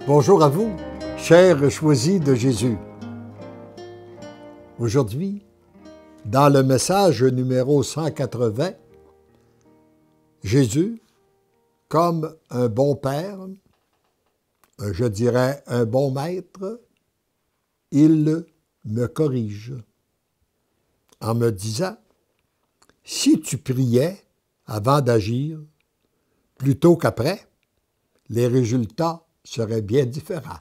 Bonjour à vous, chers choisis de Jésus. Aujourd'hui, dans le message numéro 180, Jésus, comme un bon père, je dirais un bon maître, il me corrige en me disant, si tu priais avant d'agir, plutôt qu'après, les résultats seraient bien différents.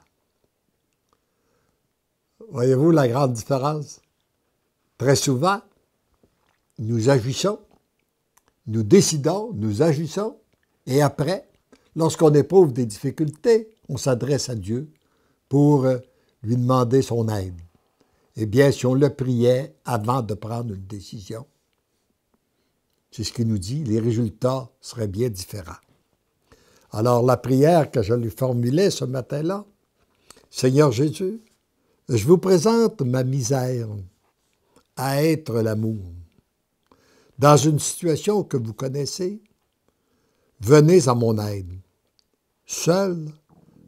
Voyez-vous la grande différence? Très souvent, nous agissons, nous décidons, nous agissons, et après, lorsqu'on éprouve des difficultés, on s'adresse à Dieu pour lui demander son aide. Eh bien, si on le priait avant de prendre une décision, c'est ce qu'il nous dit, les résultats seraient bien différents. Alors, la prière que je lui formulais ce matin-là, Seigneur Jésus, je vous présente ma misère à être l'amour. Dans une situation que vous connaissez, venez à mon aide. Seul,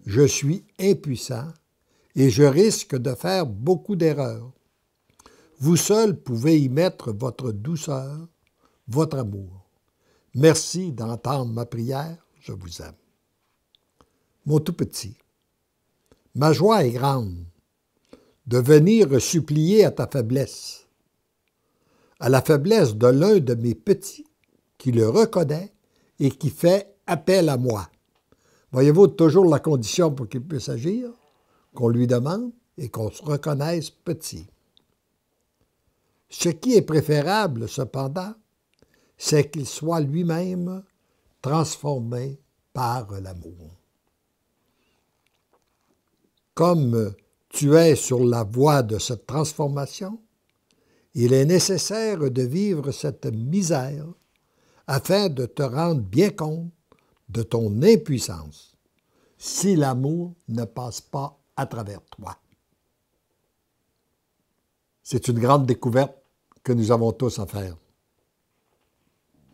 je suis impuissant et je risque de faire beaucoup d'erreurs. Vous seul pouvez y mettre votre douceur, votre amour. Merci d'entendre ma prière, je vous aime. Mon tout petit, ma joie est grande de venir supplier à ta faiblesse, à la faiblesse de l'un de mes petits qui le reconnaît et qui fait appel à moi. Voyez-vous toujours la condition pour qu'il puisse agir, qu'on lui demande et qu'on se reconnaisse petit. Ce qui est préférable, cependant, c'est qu'il soit lui-même transformé par l'amour. Comme tu es sur la voie de cette transformation, il est nécessaire de vivre cette misère afin de te rendre bien compte de ton impuissance si l'amour ne passe pas à travers toi. C'est une grande découverte que nous avons tous à faire.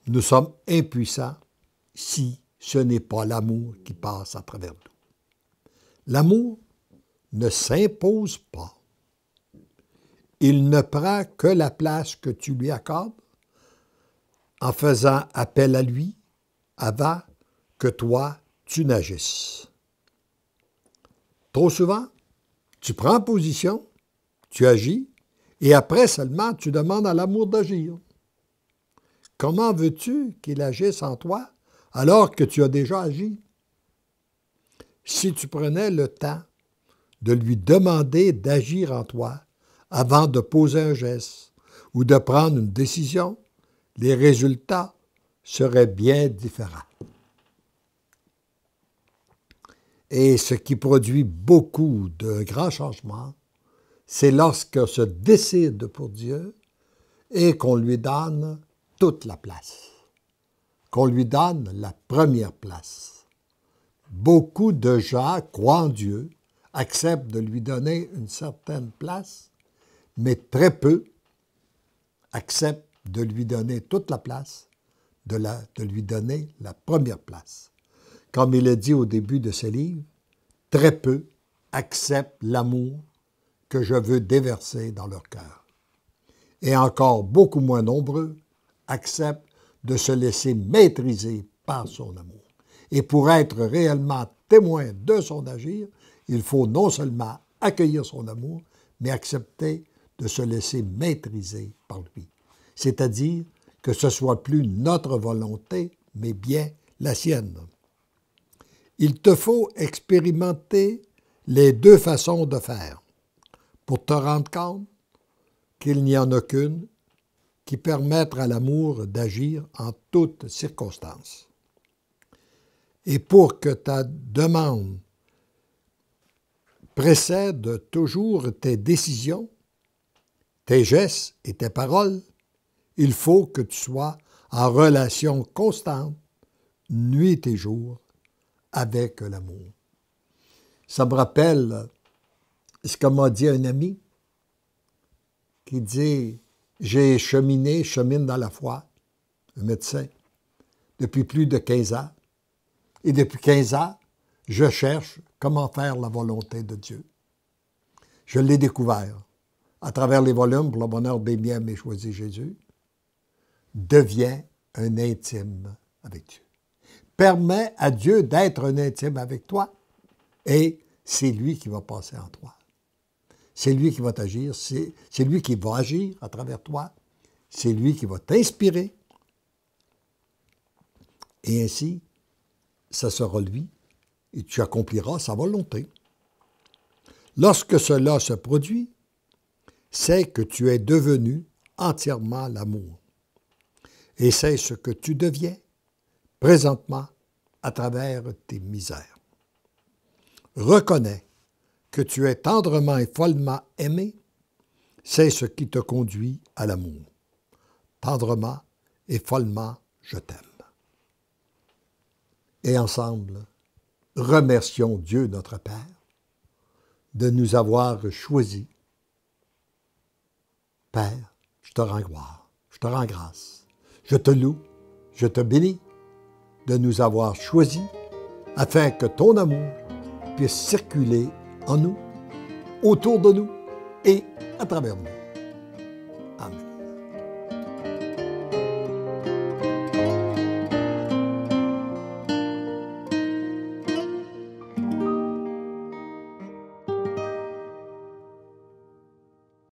Nous sommes impuissants si ce n'est pas l'amour qui passe à travers nous. L'amour ne s'impose pas. Il ne prend que la place que tu lui accordes en faisant appel à lui avant que toi, tu n'agisses. Trop souvent, tu prends position, tu agis, et après seulement, tu demandes à l'amour d'agir. Comment veux-tu qu'il agisse en toi alors que tu as déjà agi? Si tu prenais le temps de lui demander d'agir en toi avant de poser un geste ou de prendre une décision, les résultats seraient bien différents. Et ce qui produit beaucoup de grands changements, c'est lorsqu'on se décide pour Dieu et qu'on lui donne toute la place, qu'on lui donne la première place. Beaucoup de gens croient en Dieu, acceptent de lui donner une certaine place, mais très peu acceptent de lui donner toute la place, de lui donner la première place. Comme il est dit au début de ce livre, très peu acceptent l'amour que je veux déverser dans leur cœur. Et encore beaucoup moins nombreux acceptent de se laisser maîtriser par son amour. Et pour être réellement témoin de son agir, il faut non seulement accueillir son amour, mais accepter de se laisser maîtriser par lui. C'est-à-dire que ce ne soit plus notre volonté, mais bien la sienne. Il te faut expérimenter les deux façons de faire pour te rendre compte qu'il n'y en a qu'une qui permette à l'amour d'agir en toutes circonstances. Et pour que ta demande précède toujours tes décisions, tes gestes et tes paroles, il faut que tu sois en relation constante, nuit et jour, avec l'amour. Ça me rappelle ce que m'a dit un ami qui dit « J'ai chemine dans la foi, un médecin, depuis plus de 15 ans. Et depuis 15 ans, je cherche comment faire la volonté de Dieu. Je l'ai découvert à travers les volumes pour le bonheur des miens, mais choisi Jésus. Deviens un intime avec Dieu. Permets à Dieu d'être un intime avec toi et c'est lui qui va passer en toi. C'est lui qui va t'agir, c'est lui qui va agir à travers toi, c'est lui qui va t'inspirer. Et ainsi, ça sera lui et tu accompliras sa volonté. Lorsque cela se produit, c'est que tu es devenu entièrement l'amour. Et c'est ce que tu deviens présentement à travers tes misères. Reconnais que tu es tendrement et follement aimé, c'est ce qui te conduit à l'amour. Tendrement et follement, je t'aime. Et ensemble, remercions Dieu notre Père de nous avoir choisis. Père, je te rends gloire, je te rends grâce, je te loue, je te bénis de nous avoir choisis afin que ton amour puisse circuler en nous, autour de nous et à travers nous.